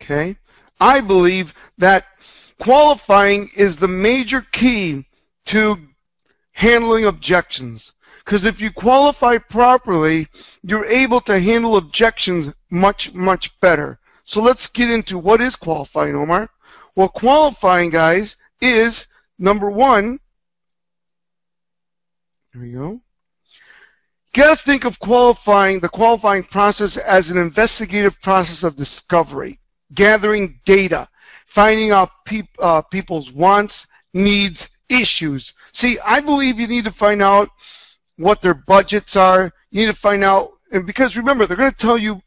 Okay? I believe that qualifying is the major key to handling objections. Because if you qualify properly, you're able to handle objections much, much better. So let's get into what is qualifying, Omar. Well, qualifying, guys, is number one. Here we go. You got to think of the qualifying process as an investigative process of discovery, gathering data, finding out people's wants, needs, issues. See, I believe you need to find out what their budgets are. You need to find out, and because remember, they're going to tell you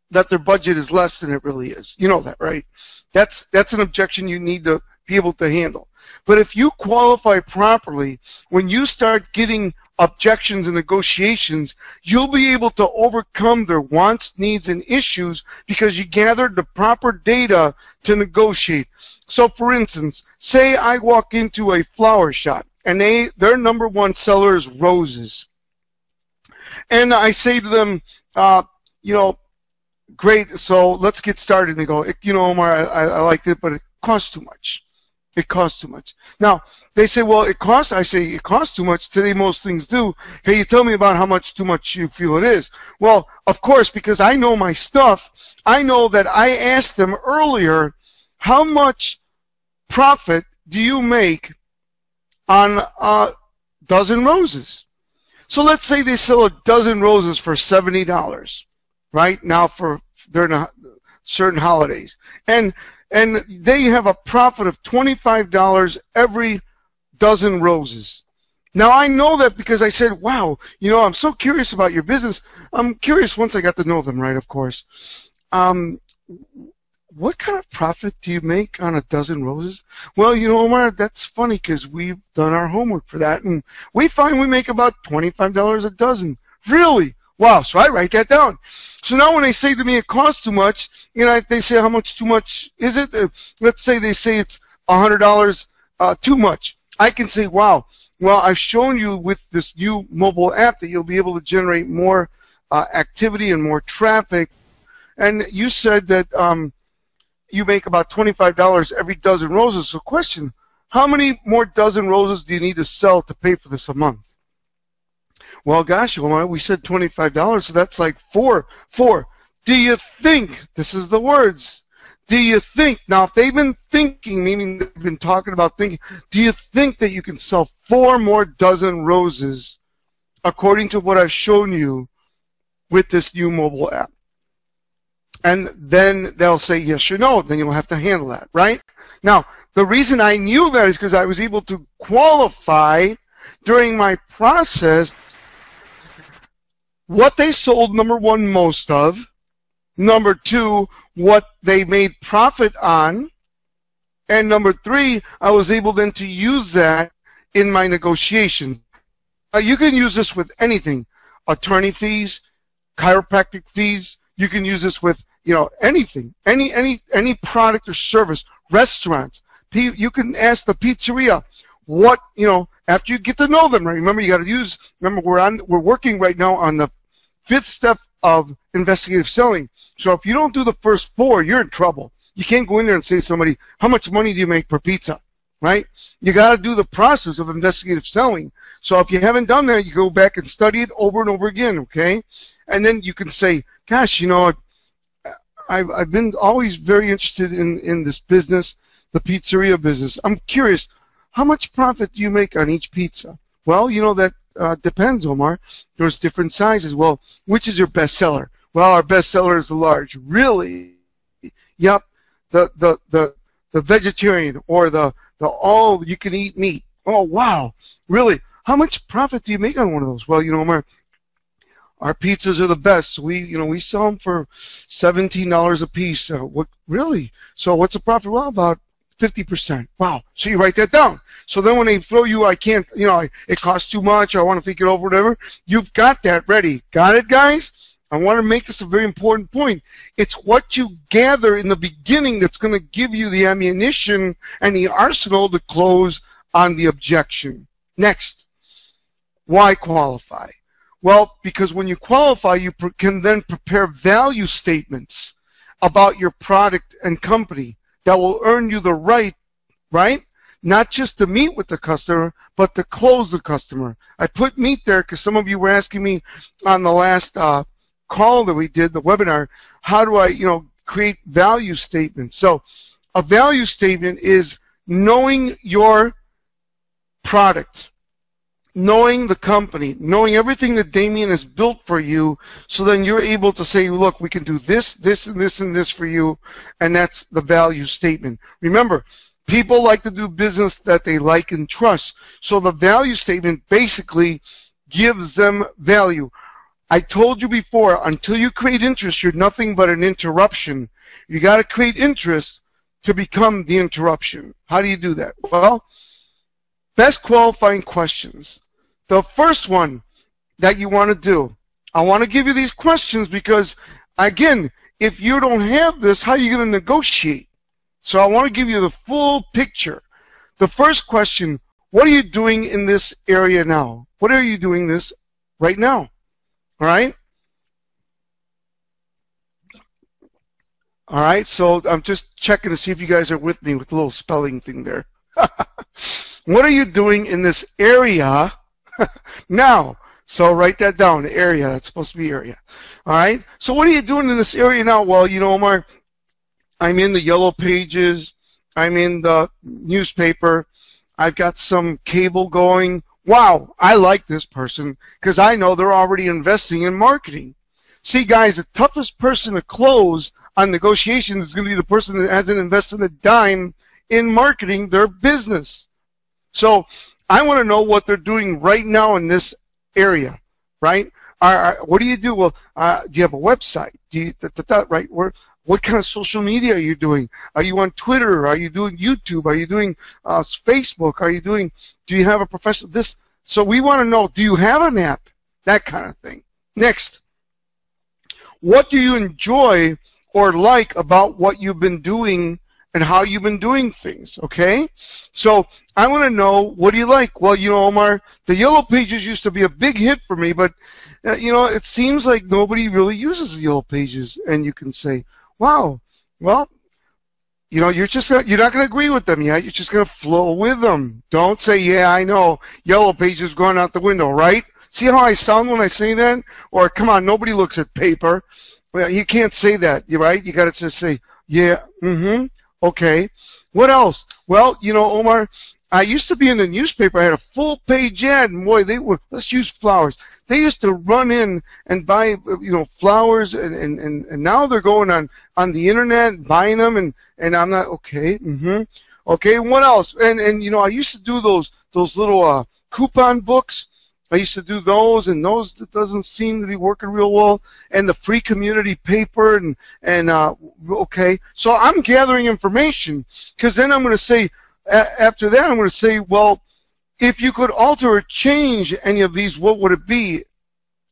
that their budget is less than it really is. You know that, right? That's an objection you need to be able to handle. But if you qualify properly, when you start getting objections and negotiations, you'll be able to overcome their wants, needs, and issues because you gathered the proper data to negotiate. So, for instance, say I walk into a flower shop and their number one seller is roses. And I say to them, you know, great, so let's get started. And they go, you know, Omar, I liked it, but it costs too much. It costs too much. Now, they say, well, I say, it costs too much. Today, most things do. Hey, you tell me about how much too much you feel it is. Well, of course, because I know my stuff, I know that I asked them earlier, how much profit do you make on a dozen roses? So let's say they sell a dozen roses for $70, right? Now during certain holidays. And they have a profit of $25 every dozen roses. Now, I know that because I said, wow, you know, I'm so curious about your business. I'm curious once I got to know them, right, of course. What kind of profit do you make on a dozen roses? Well, you know, Omar, that's funny because we've done our homework for that, and we find we make about $25 a dozen. Really? Wow, so I write that down. So now when they say to me it costs too much, you know, they say how much too much is it? Let's say they say it's $100 too much. I can say, wow, well, I've shown you with this new mobile app that you'll be able to generate more activity and more traffic. And you said that you make about $25 every dozen roses. So question, how many more dozen roses do you need to sell to pay for this a month? Well, gosh, we said $25, so that's like four. Do you think, this is the words, do you think, now if they've been thinking, meaning they've been talking about thinking, do you think that you can sell 4 more dozen roses according to what I've shown you with this new mobile app? And then they'll say yes or no. Then you'll have to handle that, right? Now, the reason I knew that is because I was able to qualify during my process what they sold, number one, most of. Number two, what they made profit on. And number three, I was able then to use that in my negotiations. You can use this with anything. Attorney fees, chiropractic fees. You can use this with, you know, anything. Any product or service. Restaurants. You can ask the pizzeria what, you know, after you get to know them. Right? Remember, you got to use, remember, we're working right now on the 5th step of investigative selling. So if you don't do the first 4, you're in trouble. You can't go in there and say to somebody, how much money do you make per pizza? Right? You got to do the process of investigative selling. So if you haven't done that, you go back and study it over and over again, okay? And then you can say, gosh, you know, I've been always very interested in this business, the pizzeria business. I'm curious, how much profit do you make on each pizza? Well, you know, that depends, Omar. There's different sizes. Well, which is your best seller? Well, our best seller is the large. Really? Yep. The vegetarian or the all you can eat meat. Oh, wow. Really? How much profit do you make on one of those? Well, you know, Omar, our pizzas are the best. So we sell them for $17 a piece. What really? So what's the profit? Well, about 50%. Wow. So you write that down. So then when they throw you, I can't, you know, it costs too much, I want to think it over, whatever, you've got that ready. Got it, guys? I want to make this a very important point. It's what you gather in the beginning that's going to give you the ammunition and the arsenal to close on the objection. Next, why qualify? Well, because when you qualify, you can then prepare value statements. about your product and company that will earn you the right, not just to meet with the customer, but to close the customer. I put meet there because some of you were asking me on the last call that we did, the webinar, how do I, create value statements? So a value statement is knowing your product, knowing the company, knowing everything that Damien has built for you, so then you're able to say, look, we can do this, this, and this, and this for you, and that's the value statement. Remember, people like to do business that they like and trust, so the value statement basically gives them value. I told you before, until you create interest, you're nothing but an interruption. You got to create interest to become the interruption. How do you do that? Well, best qualifying questions. The first one that you want to do, I want to give you these questions because, again, if you don't have this, how are you going to negotiate? So I want to give you the full picture. The first question, what are you doing in this area now? What are you doing this right now? All right? All right, so I'm just checking to see if you guys are with me with the little spelling thing there. What are you doing in this area now? So write that down, area. That's supposed to be area. All right, so what are you doing in this area now? Well, Omar, I'm in the yellow pages. I'm in the newspaper. I've got some cable going. Wow, I like this person because I know they're already investing in marketing. See, guys, the toughest person to close on negotiations is going to be the person that hasn't invested a dime in marketing their business. So I want to know what they're doing right now in this area, right? What do you do? Well, do you have a website? Do you, right? What kind of social media are you doing? Are you on Twitter? Are you doing YouTube? Are you doing Facebook? Do you have a professional? So we want to know, do you have an app? That kind of thing. Next, what do you enjoy or like about what you've been doing and how you've been doing things, okay? So I want to know, what do you like? Well, Omar, the yellow pages used to be a big hit for me, but, it seems like nobody really uses the yellow pages. And you can say, wow, well, you're not going to agree with them yet. You're just going to flow with them. Don't say, yeah, I know, yellow pages going out the window, right? See how I sound when I say that? Or, come on, nobody looks at paper. Well, you can't say that, right? You got to just say, yeah, okay. What else? Well, Omar, I used to be in the newspaper. I had a full-page ad, and boy, let's use flowers. They used to run in and buy, flowers, and now they're going on the internet, buying them, and I'm not, okay, okay, what else? And I used to do those little coupon books. I used to do those, and those that doesn't seem to be working real well. And the free community paper, and okay. So I'm gathering information, because then I'm going to say, after that, I'm going to say, well, if you could alter or change any of these, what would it be?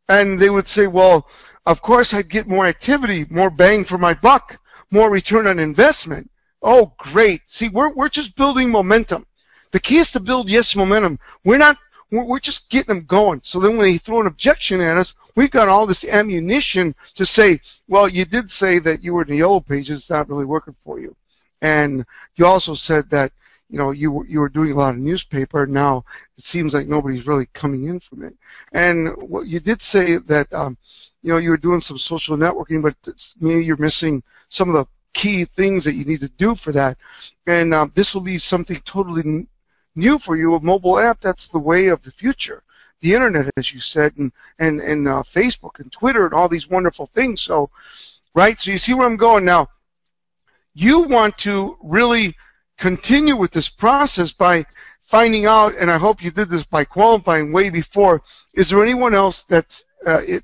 And they would say, well, of course I'd get more activity, more bang for my buck, more return on investment. Oh, great. See, we're just building momentum. The key is to build, yes, momentum. We're just getting them going. So then when they throw an objection at us, we've got all this ammunition to say, well, you did say that you were in the yellow pages. It's not really working for you. And you also said that, you were doing a lot of newspaper. Now it seems like nobody's really coming in from it. And what you did say that, you were doing some social networking, but maybe you're missing some of the key things that you need to do for that. And this will be something totally new for you, a mobile app. That's the way of the future. The internet, as you said, and Facebook and Twitter and all these wonderful things. So, right? So you see where I'm going now. You want to really continue with this process by finding out, and I hope you did this by qualifying way before, is there anyone else that's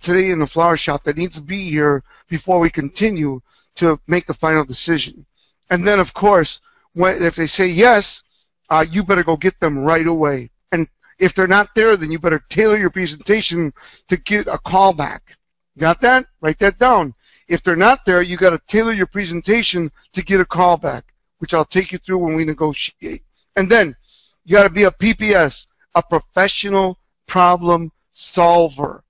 today in the flower shop that needs to be here before we continue to make the final decision? And then, of course, if they say yes, you better go get them right away. And if they're not there, then you better tailor your presentation to get a call back. Got that? Write that down. If they're not there, you got to tailor your presentation to get a call back, which I'll take you through when we negotiate. And then you got to be a PPS, a professional problem solver.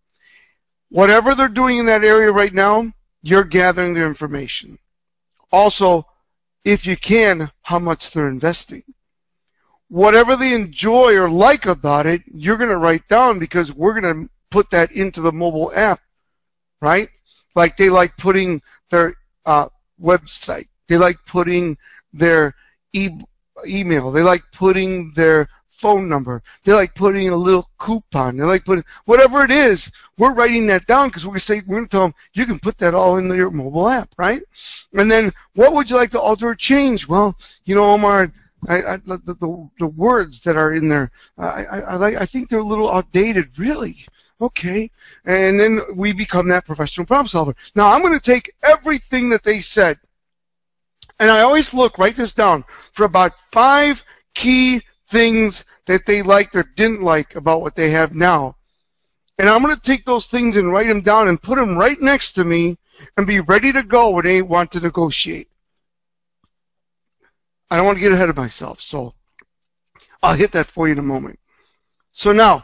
Whatever they're doing in that area right now, you're gathering their information. Also, if you can, how much they're investing. Whatever they enjoy or like about it, you're going to write down, because we're going to put that into the mobile app, right? Like they like putting their website. They like putting their email. They like putting their phone number. They like putting a little coupon. They like putting whatever it is. We're writing that down because we're going to tell them you can put that all into your mobile app, right? And then what would you like to alter or change? Well, you know, Omar, the words that are in there, I think they're a little outdated. Really? Okay. And then we become that professional problem solver. Now I'm going to take everything that they said, and I always write this down, for about 5 key things that they liked or didn't like about what they have now. And I'm going to take those things and write them down and put them right next to me and be ready to go when they want to negotiate. I don't want to get ahead of myself, so I'll hit that for you in a moment. So now,